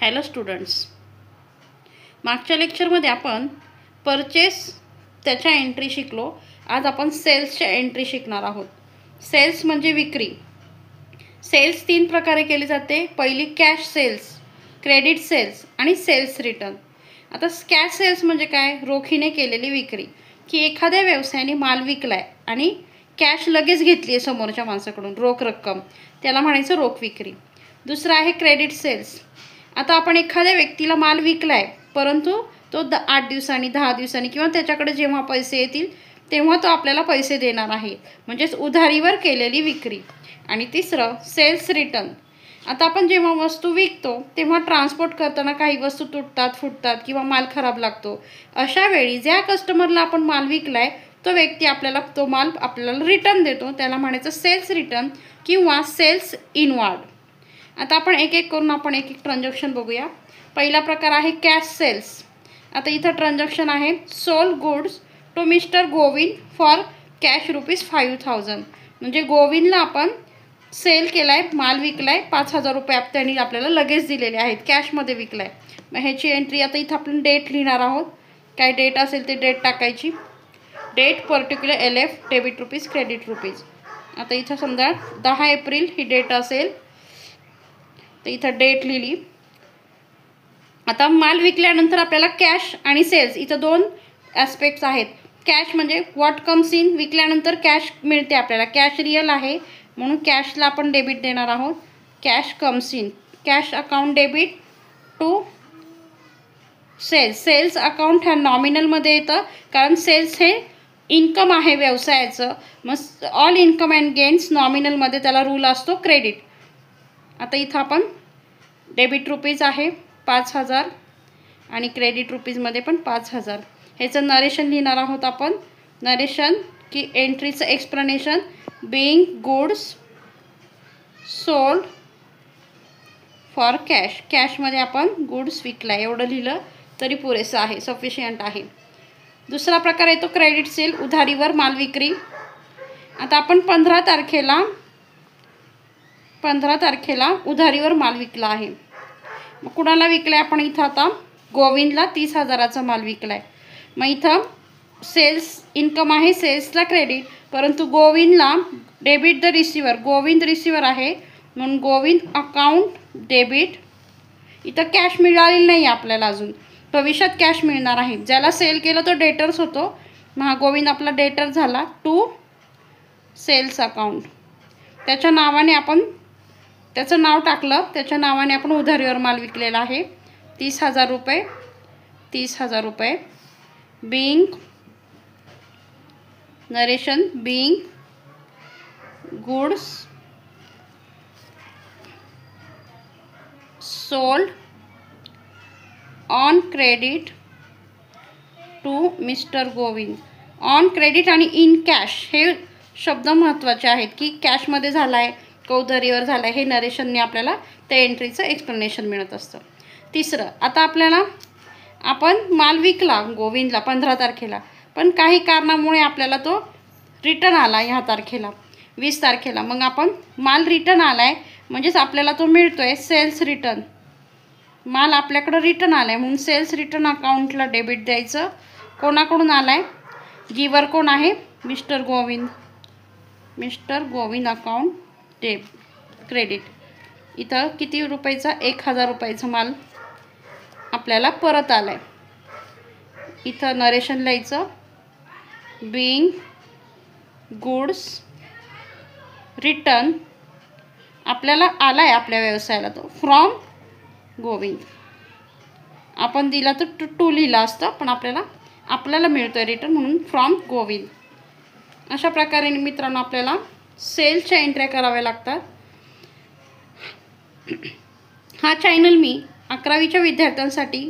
Hello students, मागच्या लेक्चरमध्ये आपण परचेस त्याच्या एंट्री शिकलो. आज आपण सेल्सच्या एंट्री शिकणार आहोत. सेल्स म्हणजे विक्री. सेल्स 3 प्रकारे केली जाते. पहिली कॅश सेल्स, क्रेडिट सेल्स आणि सेल्स रिटर्न. आता कॅश सेल्स म्हणजे काय? रोखीने केलेली विक्री, की एखाद्या व्यवसायाने माल विकलाय आणि कॅश लगेच घेतली आहे समोरच्या माणसाकडून, रोख रक्कम, त्याला म्हणायचं रोख विक्री. दुसरं आहे क्रेडिट सेल्स. आता आपण एखाद्या व्यक्तीला माल विकलाय, परंतु तो 8 दिवसांनी 10 दिवसांनी किंवा त्याच्याकडे जेव्हा पैसे येतील तेव्हा तो आपल्याला पैसे देणार आहे, म्हणजेच उधारीवर केलेली विक्री. आणि तिसरं सेल्स रिटर्न. आता आपण जेव्हा वस्तू विकतो तेव्हा ट्रान्सपोर्ट करताना काही वस्तू तुटतात, फुटतात किंवा माल खराब लागतो. अशा वेळी ज्या कस्टमरला आपण माल विकलाय तो व्यक्ती आपल्याला तो माल आपल्याला रिटर्न देतो, त्याला म्हणायचं सेल्स रिटर्न किंवा सेल्स इनवर्ड. आता आपण एक एक करून आपण एक एक ट्रान्झॅक्शन बघूया. पहिला प्रकार आहे कॅश सेल्स. आता इथं ट्रान्झॅक्शन आहे sold goods to mister Govind for cash ₹5,000. म्हणजे गोविंदला आपण सेल केलाय, माल विकलाय, 5,000 रुपये त्यांनी आपल्याला लगेच दिलेले आहेत, कॅशमध्ये विकलाय. मग ह्याची एंट्री आता इथं आपण डेट लिहिणार आहोत. काय डेट असेल ते डेट टाकायची. Date particular LF debit rupees credit rupees. आता इथं समजा 10 एप्रिल ही डेट असेल तर इथं डेट लिहिली. आता माल विकल्यानंतर आपल्याला कॅश आणि सेल्स इथं 2 ॲस्पेक्ट्स आहेत. कॅश म्हणजे व्हॉट कम्स इन, विकल्यानंतर कॅश मिळते आपल्याला, कॅश रिअल आहे म्हणून कॅशला आपण डेबिट देणार आहोत. Cash comes in, cash account debit to sales. Sales account ह्या नॉमिनलमध्ये येतं, कारण सेल्स हे इन्कम आहे व्यवसायाचं. मग ऑल इन्कम अँड गेन्स नॉमिनलमध्ये त्याला रूल असतो क्रेडिट. आता इथं आपण डेबिट रुपीज आहे 5,000 आणि क्रेडिट रुपीजमध्ये पण 5,000. ह्याचं नरेशन लिहिणार आहोत आपण. नरेशन की एंट्रीचं explanation, being goods sold for cash. कॅशमध्ये आपण गुड्स विकला एवढं लिहिलं तरी पुरेसं आहे, सफिशियंट आहे. दुसरा प्रकार येतो क्रेडिट सेल, उधारीवर माल विक्री. आता आपण 15 तारखेला उधारीवर माल विकला आहे. मग कुणाला विकलाय आपण? इथं आता गोविंदला 30,000चा माल विकलाय. मग इथं सेल्स इन्कम आहे, सेल्सला क्रेडिट, परंतु गोविंदला debit the receiver, Govind receiver आहे म्हणून गोविंद अकाउंट डेबिट. इथं कॅश मिळालेली नाही आपल्याला अजून, भविष्यात कॅश मिळणार आहे. ज्याला सेल केलं तो डेटर्स होतो, मग गोविंद आपला डेटर झाला टू सेल्स अकाउंट. त्याच्या नावाने आपण त्याचं नाव टाकलं, त्याच्या नावाने आपण उधारीवर माल विकलेला आहे 30,000 रुपये. 30,000 रुपये. Being narration, being goods sold on credit to mister Govind. On credit आणि इन कॅश हे शब्द महत्त्वाचे आहेत, की कॅशमध्ये झाला आहे का उधारीवर झाला आहे, हे नरेशनने आपल्याला त्या एंट्रीचं एक्सप्लेनेशन मिळत असतं. तिसरं, आता आपण माल विकला गोविंदला 15 तारखेला, पण काही कारणामुळे आपल्याला तो रिटर्न आला ह्या तारखेला 20 तारखेला. मग आपण माल रिटर्न आला आहे म्हणजेच आपल्याला तो मिळतो आहे सेल्स रिटर्न. माल आपल्याकडं रिटर्न आला आहे म्हणून सेल्स रिटर्न अकाउंटला डेबिट द्यायचं. कोणाकडून आला आहे? गिवर कोण आहे? Mister Govind. Mister Govind account credit. इथं किती रुपयाचा? 1,000 रुपयाचा माल आपल्याला परत आला आहे. इथं नरेशन लिहायचं, बिंग गुड्स रिटर्न आपल्याला आला आहे आपल्या व्यवसायाला तो फ्रॉम गोविंद. आपण दिला तर टू लिहिला असतं, पण आपल्याला मिळतो आहे रिटर्न म्हणून फ्रॉम गोविंद. अशा प्रकारे मित्रांनो आपल्याला सेल्सच्या एंट्र्या कराव्या लागतात. हा चॅनल मी 11वीच्या विद्यार्थ्यांसाठी,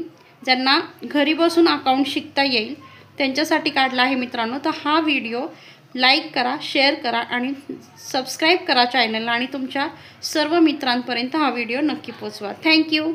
ज्यांना घरी बसून अकाउंट शिकता येईल त्यांच्यासाठी काढला आहे मित्रांनो. तर हा व्हिडिओ लाईक करा, शेअर करा आणि सबस्क्राईब करा चॅनलला, आणि तुमच्या सर्व मित्रांपर्यंत हा व्हिडिओ नक्की पोचवा. थँक्यू.